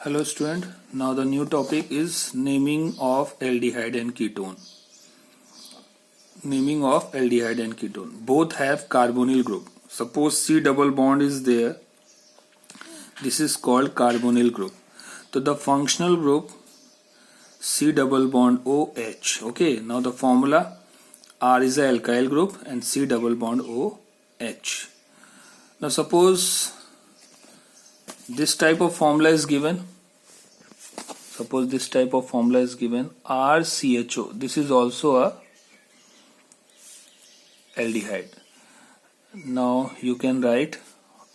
Hello student, now the new topic is naming of aldehyde and ketone. Naming of aldehyde and ketone. Both have carbonyl group. Suppose C double bond is there. This is called carbonyl group. So the functional group C double bond OH. Okay, now the formula R is a alkyl group and C double bond OH. Now suppose this type of formula is given. Suppose this type of formula is given RCHO. This is also a aldehyde. Now you can write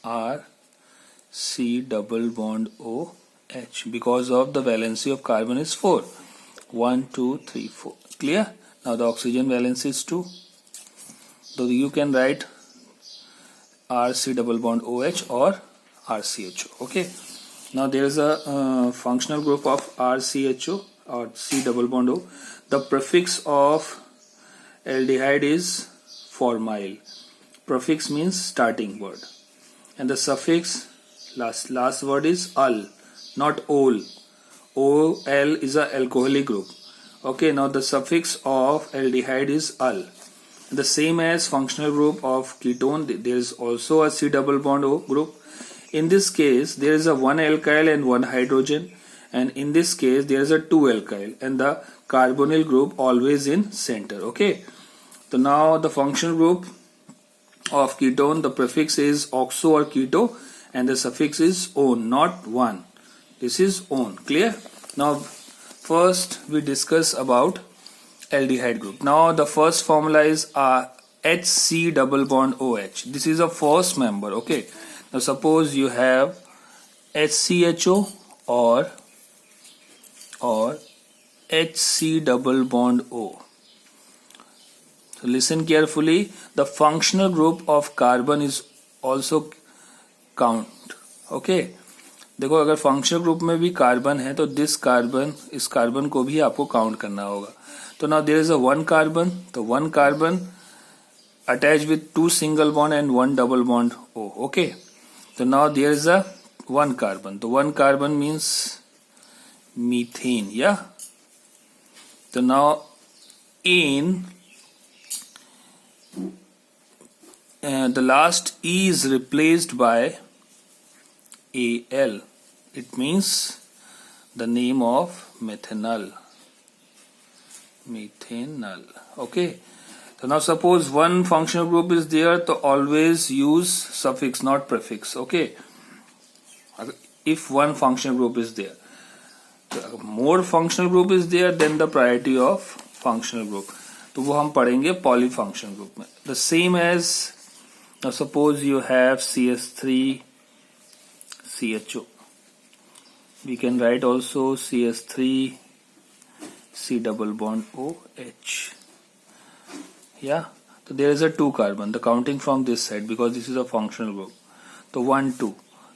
RC double bond OH because of the valency of carbon is 4. 1, 2, 3, 4. Clear? Now the oxygen valency is 2. So you can write RC double bond OH or RCHO. Okay. Now there is a functional group of RCHO or C double bond O. The prefix of aldehyde is formyl. Prefix means starting word, and the suffix last word is ul, not ol. Ol is a alcoholic group. Okay. Now the suffix of aldehyde is ul. The same as functional group of ketone. There is also a C double bond O group. In this case, there is a 1 alkyl and 1 hydrogen, and in this case, there is a 2 alkyl and the carbonyl group always in center. Okay. So now the functional group of ketone, the prefix is oxo or keto, and the suffix is on, not 1. This is on. Clear? Now first we discuss about aldehyde group. Now the first formula is HC double bond OH. This is a first member. Okay. Now suppose you have HCHO or HC double bond O. So listen carefully. The functional group of carbon is also count. Okay. देखो अगर functional group में भी carbon है तो this carbon, इस carbon को भी आपको काउंट करना होगा. तो now there is a 1 carbon. तो 1 carbon attached with 2 single bond and 1 double bond O. Okay. So now there is a 1 carbon. So 1 carbon means methane. Yeah. So now in the last E is replaced by Al. It means the name of methanol. Methanol. Okay. So now suppose one functional group is there, so always use suffix, not prefix. Okay. If one functional group is there, more functional group is there, then the priority of functional group. तो वो हम पढ़ेंगे polyfunctional group में. The same as now suppose you have CS3 CHO. We can write also CS3 C double bond OH. Yeah, so there is a 2 carbon. The counting from this side because this is a functional group. So 1, 2.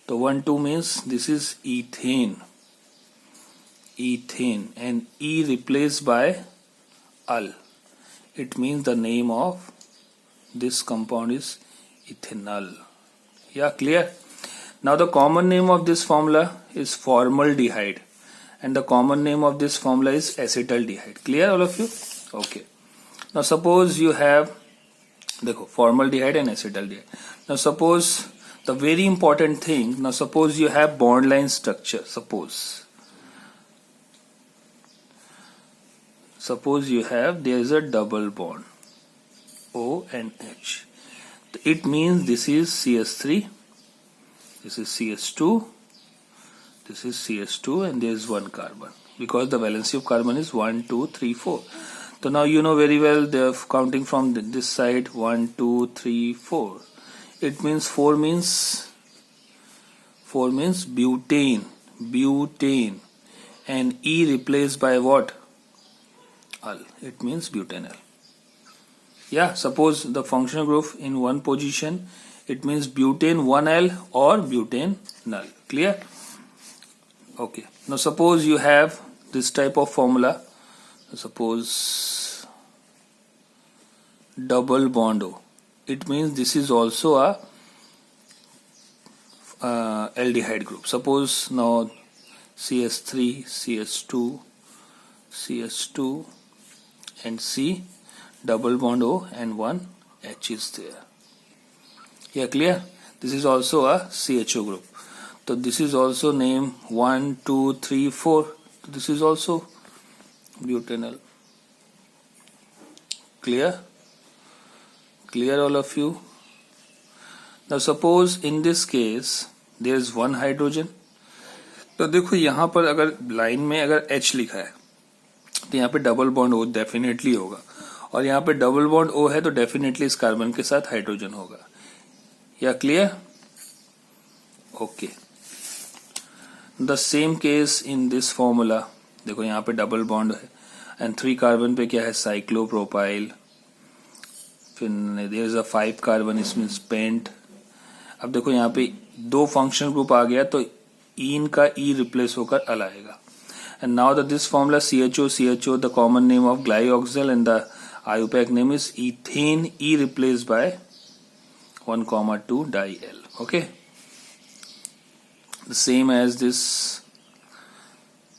So 1, 2 means this is ethane. Ethane, and E replaced by ul. It means the name of this compound is ethanol. Yeah, clear? Now the common name of this formula is formaldehyde, and the common name of this formula is acetaldehyde. Clear all of you? Okay. Now suppose you have formaldehyde and acetaldehyde. Now suppose the very important thing, now suppose you have bond line structure. Suppose you have, there is a double bond O and H. It means this is CS3, this is CS2, this is CS2, and there is 1 carbon because the valency of carbon is 1, 2, 3, 4. So now you know very well they're counting from this side 1, 2, 3, 4. It means 4 means butane, and E replaced by what? Ul. It means butanol. Yeah, suppose the functional group in one position, it means butane 1L or butanol. Clear? Okay. Now suppose you have this type of formula. Suppose double bond O. It means this is also a aldehyde group. Suppose now CH3, CH2, CH2 and C, double bond O and one H is there. Yeah, clear? This is also a CHO group. So this is also name 1, 2, 3, 4. This is also butanol. Clear? Clear all of you? Now suppose in this case there is one hydrogen. तो देखो यहाँ पर अगर line में अगर H लिखा है तो यहाँ पे डबल बॉन्ड O डेफिनेटली होगा, और यहाँ पे डबल बॉन्ड O है तो डेफिनेटली इस कार्बन के साथ हाइड्रोजन होगा. या clear? Okay. The same case in this formula. देखो यहाँ पे डबल बॉन्ड है एंड 3 कार्बन पे क्या है, साइक्लोप्रोपाइल. फिर देयर इज अ 5 कार्बन, इसमें पेंट. अब देखो यहाँ पे 2 फंक्शनल ग्रुप आ गया तो इन का ई रिप्लेस होकर अल आएगा. And now the this formula CHO, the common name of glyoxal and the IUPAC name is ethane, E replace by 1,2 डाई-L. Okay, the same as this.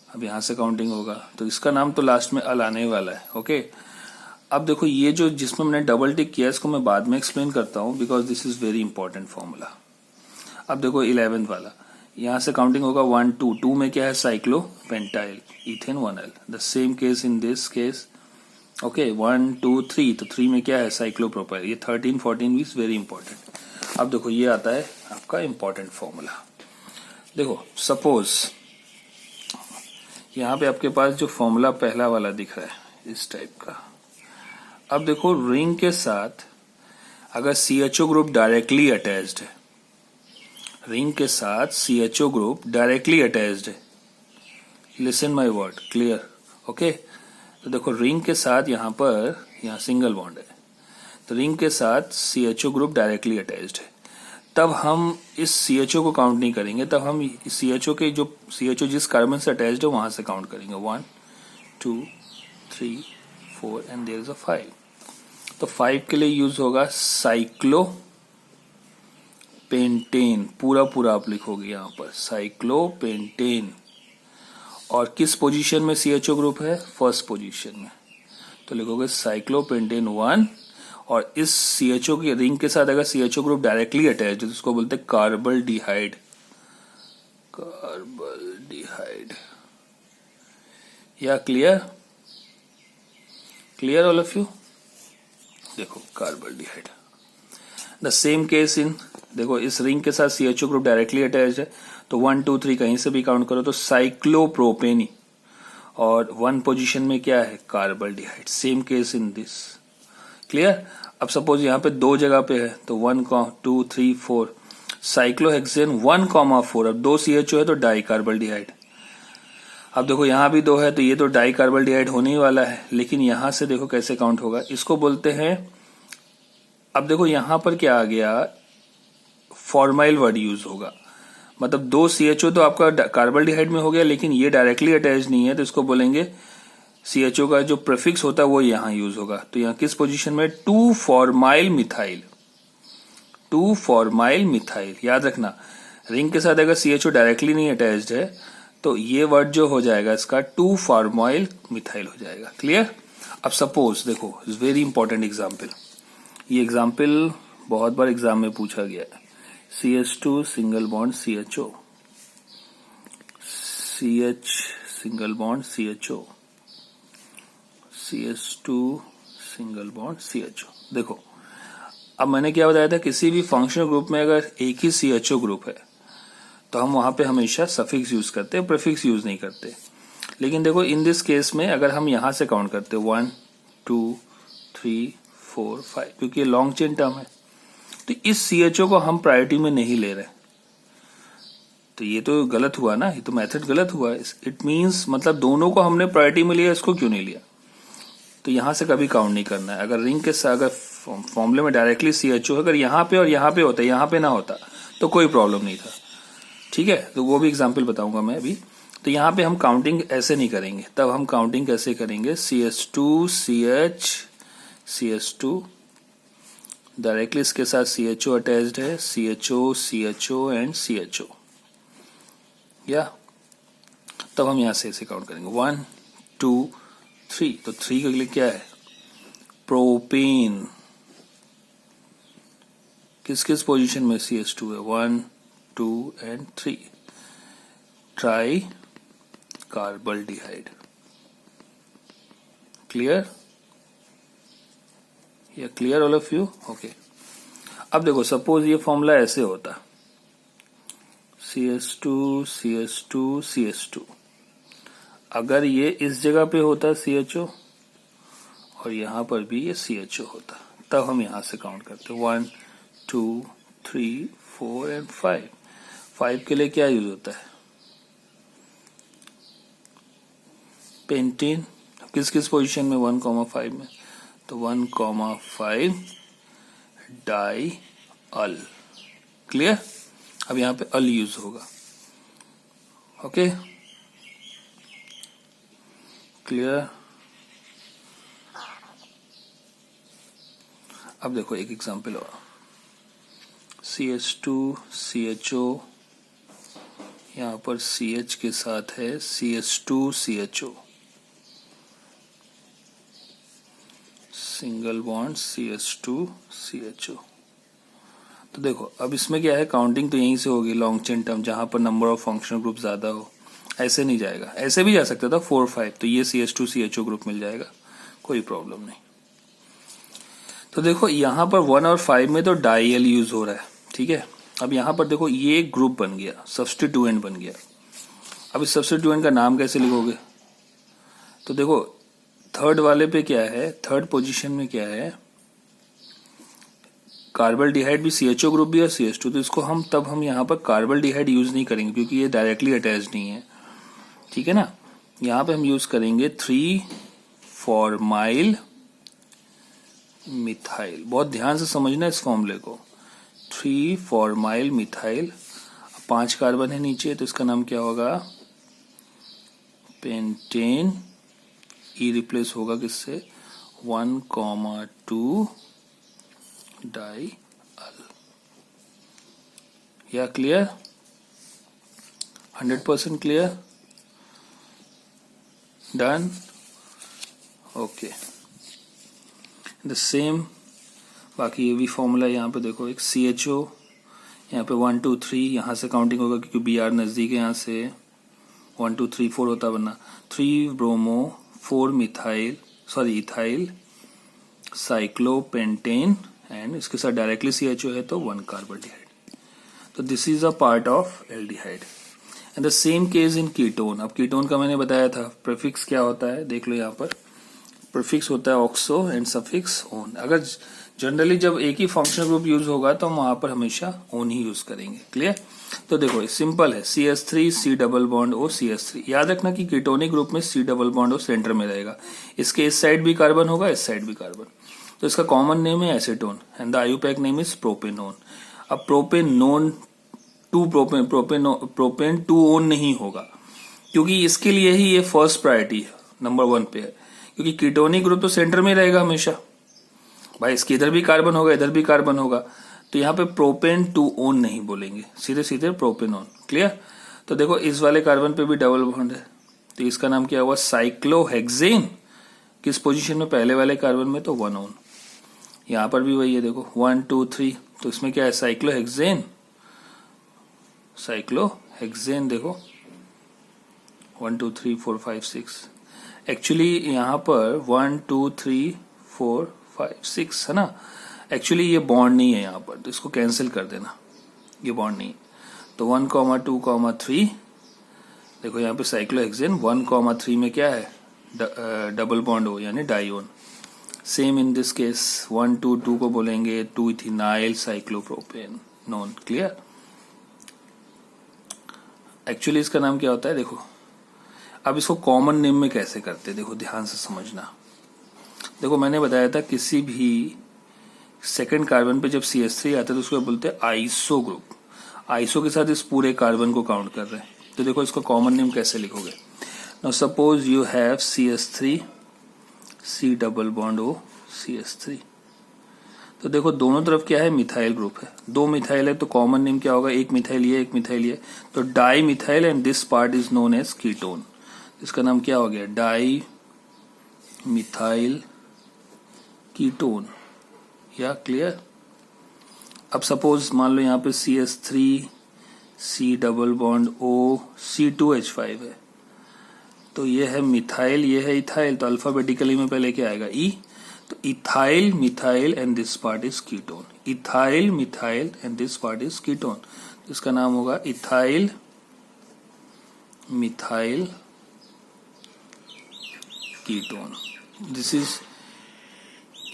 अब यहां से काउंटिंग होगा तो इसका नाम तो लास्ट में अल आने वाला है. ओके, अब देखो ये जो जिसमें मैंने डबल टिक किया इसको मैं बाद में एक्सप्लेन करता हूं because this is very important formula. अब देखो 11th वाला, यहां से काउंटिंग होगा 1, 2. 2 में क्या है, cyclopentyl, ethane 1L. The same case in this case. Okay, 1, 2, 3. तो 3 में क्या है, साइक्लोप्रोपाइल. ये 13, 14 इज वेरी इंपॉर्टेंट. अब देखो ये आता है आपका इंपॉर्टेंट फॉर्मूला. देखो सपोज यहाँ पे आपके पास जो फॉर्मूला पहला वाला दिख रहा है इस टाइप का. अब देखो रिंग के साथ अगर CHO ग्रुप डायरेक्टली अटैच्ड है, रिंग के साथ CHO ग्रुप डायरेक्टली अटैच्ड है. Listen my word, clear? Okay, तो देखो रिंग के साथ यहाँ सिंगल बॉन्ड है तो रिंग के साथ CHO ग्रुप डायरेक्टली अटैच्ड है. तब हम इस CHO को काउंट नहीं करेंगे, तब हम CHO के जो CHO जिस कार्बन से अटैच्ड है वहां से काउंट करेंगे. 1, 2, 3, 4 एंड देयर इज अ 5. तो 5 के लिए यूज होगा साइक्लोपेंटेन. पूरा आप लिखोगे यहाँ पर साइक्लोपेंटेन. और किस पोजीशन में CHO ग्रुप है, फर्स्ट पोजीशन में. तो लिखोगे साइक्लोपेंटेन 1. और इस CHO की रिंग के साथ अगर CHO ग्रुप डायरेक्टली अटैच्ड है तो उसको बोलते हैं कार्बल्डिहाइड. या clear? Clear all of you? देखो कार्बल्डिहाइड. द सेम केस इन, देखो इस रिंग के साथ CHO ग्रुप डायरेक्टली अटैच्ड है तो 1, 2, 3 कहीं से भी काउंट करो तो साइक्लोप्रोपेनी. और 1 पोजीशन में क्या है, carbaldehyde. Same case in this. Clear? अब सपोज यहाँ पे 2 जगह पे है तो 1, 2, 3, 4 साइक्लोहेक्सेन 1,4. अब 2 CHO है तो डाई कार्बल्डिहाइड. अब देखो यहाँ भी 2 है तो ये तो डाई कार्बल्डिहाइड होने ही वाला है. लेकिन यहां से देखो कैसे काउंट होगा, इसको बोलते हैं. अब देखो यहां पर क्या आ गया, फॉर्माइल वर्ड यूज होगा. मतलब 2 CHO तो आपका कार्बल्डिहाइड में हो गया लेकिन ये डायरेक्टली अटैच नहीं है तो इसको बोलेंगे CHO का जो प्रीफिक्स होता है वो यहां यूज होगा. तो यहां किस पोजीशन में, 2 फॉर्माइल मिथाइल. 2 formyl methyl. याद रखना रिंग के साथ अगर CHO डायरेक्टली नहीं अटैच्ड है तो ये वर्ड जो हो जाएगा इसका 2 फॉर्माइल मिथाइल हो जाएगा. क्लियर? अब सपोज देखो वेरी इंपॉर्टेंट एग्जाम्पल. ये एग्जाम्पल बहुत बार एग्जाम में पूछा गया है. CH2 single bond CHO, CH single bond CHO, CH2 single bond CHO. देखो अब मैंने क्या बताया था, किसी भी फंक्शनल ग्रुप में अगर एक ही CHO ग्रुप है तो हम वहां पे हमेशा सफिक्स यूज करते हैं, प्रीफिक्स यूज नहीं करते. लेकिन देखो इन दिस केस में अगर हम यहां से काउंट करते हैं 1, 2, 3, 4, 5 क्योंकि ये लॉन्ग चेन टर्म है तो इस CHO को हम प्रायोरिटी में नहीं ले रहे. तो ये तो गलत हुआ ना, ये तो मेथड गलत हुआ. इट मींस मतलब दोनों को हमने प्रायोरिटी में लिया, इसको क्यों नहीं लिया. तो यहां से कभी काउंट नहीं करना है. अगर रिंग के साथ अगर फॉर्मूले में डायरेक्टली CHO अगर यहाँ पे और यहाँ पे होता, यहाँ पे ना होता तो कोई प्रॉब्लम नहीं था. ठीक है, तो वो भी एग्जाम्पल बताऊंगा मैं अभी. तो यहाँ पे हम काउंटिंग ऐसे नहीं करेंगे. तब हम काउंटिंग कैसे करेंगे, CH2 CH CH2 डायरेक्टली इसके साथ CHO अटैच्ड है, CHO CHO एंड CHO. या तब हम यहाँ से ऐसे काउंट करेंगे 1 2 3। तो 3 के लिए क्या है, प्रोपेन। किस किस पोजीशन में CH2 है, 1 2 एंड 3। ट्राई कार्बल्डिहाइड। क्लियर, या clear all of you? Okay. अब देखो सपोज ये फॉर्मूला ऐसे होता, CH2 CH2 CH2। अगर ये इस जगह पे होता CHO और यहां पर भी ये CHO होता, तब हम यहां से काउंट करते 1 2 3 4 एंड 5। 5 के लिए क्या यूज होता है, पेंटेन। किस किस पोजीशन में, 1,5 में, तो 1,5 डाई अल। क्लियर, अब यहां पे अल यूज होगा। Okay, clear. अब देखो एक एग्जांपल और, CH2 CHO, यहां पर CH के साथ है CH2 CHO, single bond CH2 CHO। तो देखो अब इसमें क्या है, काउंटिंग तो यहीं से होगी लॉन्ग चेन टर्म, जहां पर नंबर ऑफ फंक्शनल ग्रुप ज्यादा हो। ऐसे नहीं जाएगा, ऐसे भी जा सकता था 4 5, तो ये CH2 CHO ग्रुप मिल जाएगा, कोई प्रॉब्लम नहीं। तो देखो यहां पर 1 और 5 में तो डाई-एल यूज हो रहा है, ठीक है। अब यहां पर देखो ये एक ग्रुप बन गया, सब्स्टिट्यूएंट बन गया। अब इस सब्स्टिट्यूएंट का नाम कैसे लिखोगे, तो देखो थर्ड वाले पे क्या है, थर्ड पोजीशन में क्या है, कार्बल्डिहाइड भी CHO ग्रुप भी और CH2, तो इसको हम यहाँ पर कार्बल्डिहाइड यूज नहीं करेंगे क्योंकि ये डायरेक्टली अटैच नहीं है, ठीक है ना। यहाँ पे हम यूज करेंगे 3 फॉर्माइल मिथाइल। बहुत ध्यान से समझना इस फॉर्मूले को, 3 फॉर्माइल मिथाइल। 5 कार्बन है नीचे, तो इसका नाम क्या होगा, पेंटेन। ई रिप्लेस होगा किससे, 1,2 डाई अल। या clear, 100% clear, done. Okay, the same बाकी ये भी फॉर्मूला यहाँ पे देखो, एक CHO, यहाँ पे 1 2 3, यहाँ से काउंटिंग होगा क्योंकि BR नजदीक है, यहाँ से 1 2 3 4 होता, वरना 3 bromo 4 methyl ethyl cyclopentane and इसके साथ डायरेक्टली CHO है तो 1 कार्बोल्डिहाइड। तो this is a part of aldehyde. And the same case in ketone. अब कीटोन का मैंने बताया था, प्रीफिक्स क्या होता है, देख लो यहाँ पर प्रीफिक्स होता है ऑक्सो एंड सफिक्स ओन। अगर जनरली जब एक ही फंक्शनल ग्रुप यूज होगा तो हम वहां पर हमेशा ओन ही यूज करेंगे। क्लियर, तो देखो सिंपल है, CH3 C double bond O CH3। याद रखना कि कीटोनिक ग्रुप में C double bond O centre में रहेगा, इसके इस साइड भी कार्बन होगा, इस साइड भी कार्बन, तो इसका कॉमन नेम है acetone and the IUPAC name is propanone. अब propanone two propane two one नहीं होगा क्योंकि इसके लिए ही ये फर्स्ट प्रायोरिटी है, नंबर 1 पे है, क्योंकि कीटोनिक ग्रुप तो सेंटर में रहेगा हमेशा भाई, इसके इधर भी कार्बन होगा, इधर भी कार्बन होगा, तो यहाँ पे प्रोपेन टू ओन नहीं बोलेंगे, सीधे सीधे प्रोपेनोन। क्लियर, तो देखो इस वाले कार्बन पे भी डबल बॉन्ड है, तो इसका नाम क्या हुआ, साइक्लोहेक्सेन। किस पोजीशन में, पहले वाले कार्बन में, तो 1 ओन। यहाँ पर भी वही है, देखो 1 2 3, तो इसमें क्या है, साइक्लोहेक्सेन। देखो 1 2 3 4 5 6, एक्चुअली यहाँ पर 1 2 3 4 5 6 है ना, एक्चुअली ये बॉन्ड नहीं है यहाँ पर, तो इसको कैंसिल कर देना, ये बॉन्ड नहीं है। तो 1 2 3, देखो यहाँ पे साइक्लोहेक्सेन 1 3 में क्या है, डबल बॉन्ड हो यानी डाइओन। सेम इन दिस केस 1 2 2 को बोलेंगे 2 इथिनाइल साइक्लोप्रोपेन नॉन। क्लियर, एक्चुअली इसका नाम क्या होता है, देखो अब इसको कॉमन नेम में कैसे करते हैं, देखो ध्यान से समझना। देखो मैंने बताया था किसी भी सेकंड कार्बन पे जब CH3 आता है तो उसको बोलते हैं आइसो ग्रुप। आइसो के साथ इस पूरे कार्बन को काउंट कर रहे हैं, तो देखो इसको कॉमन नेम कैसे लिखोगे। Now suppose you have CH3 C double bond O CH3, तो देखो दोनों तरफ क्या है, मिथाइल ग्रुप है, 2 मिथाइल है तो कॉमन नेम क्या होगा, एक मिथाइल ये एक मिथाइल ये, तो dimethyl and this part is known as ketone. इसका नाम क्या हो गया, डाई मिथाइल कीटोन। या क्लियर। अब सपोज मान लो यहाँ पे CH3 C double bond O C2H5 है, तो ये है मिथाइल ये है इथाइल, तो अल्फाबेटिकली में पहले क्या आएगा, E, तो ethyl methyl and this part is ketone, ethyl methyl and this part is ketone, इसका नाम होगा ethyl methyl ketone. This is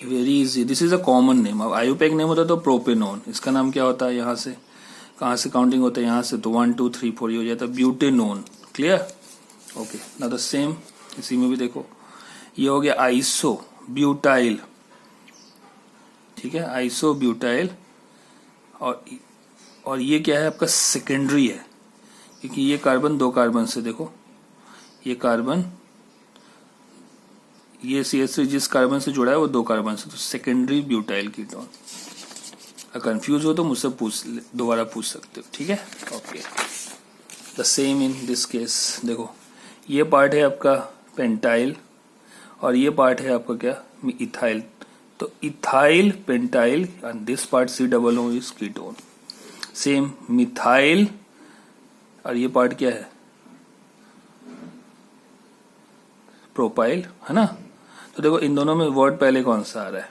very easy, this is a common name. अब आयुपैक नेम होता है तो प्रोपेनोन, इसका नाम क्या होता है, यहाँ से कहाँ से काउंटिंग होता है, यहाँ से, तो 1 2 3 4 ये हो जाता है butanone. Clear. Okay, now the same इसी में भी देखो, ये हो गया आइसो ब्यूटाइल, ठीक है, आइसो ब्यूटाइल, और ये क्या है आपका सेकेंडरी है, क्योंकि ये कार्बन 2 कार्बन से, देखो ये कार्बन, ये CH3 जिस कार्बन से जुड़ा है वो 2 कार्बन से, तो सेकेंडरी ब्यूटाइल कीटोन। अगर कंफ्यूज हो तो मुझसे दोबारा पूछ सकते हो, ठीक है। Okay, the same in this case, देखो ये पार्ट है आपका पेंटाइल और ये पार्ट है आपका क्या, इथाइल, तो ethyl pentyl and this part COO is ketone. Same methyl और ये पार्ट क्या है, प्रोपाइल, है ना। तो देखो इन दोनों में वर्ड पहले कौन सा आ रहा है,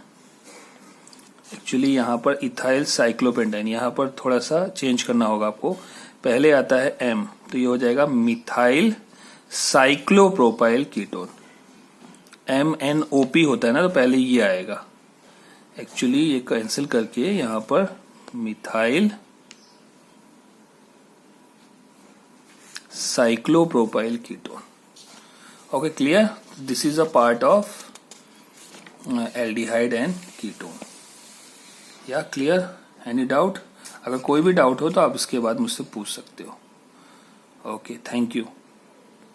एक्चुअली यहाँ पर इथाइल साइक्लोपेंटाइन, यहाँ पर थोड़ा सा चेंज करना होगा आपको, पहले आता है M, तो ये हो जाएगा मिथाइल साइक्लोप्रोपाइल कीटोन, MNOP होता है ना, तो पहले ये आएगा, एक्चुअली ये कैंसिल करके यहाँ पर methyl cyclopropyl ketone. Okay, clear. This is a part of aldehyde and ketone. या क्लियर, एनी डाउट? अगर कोई भी डाउट हो तो आप इसके बाद मुझसे पूछ सकते हो। Okay, thank you.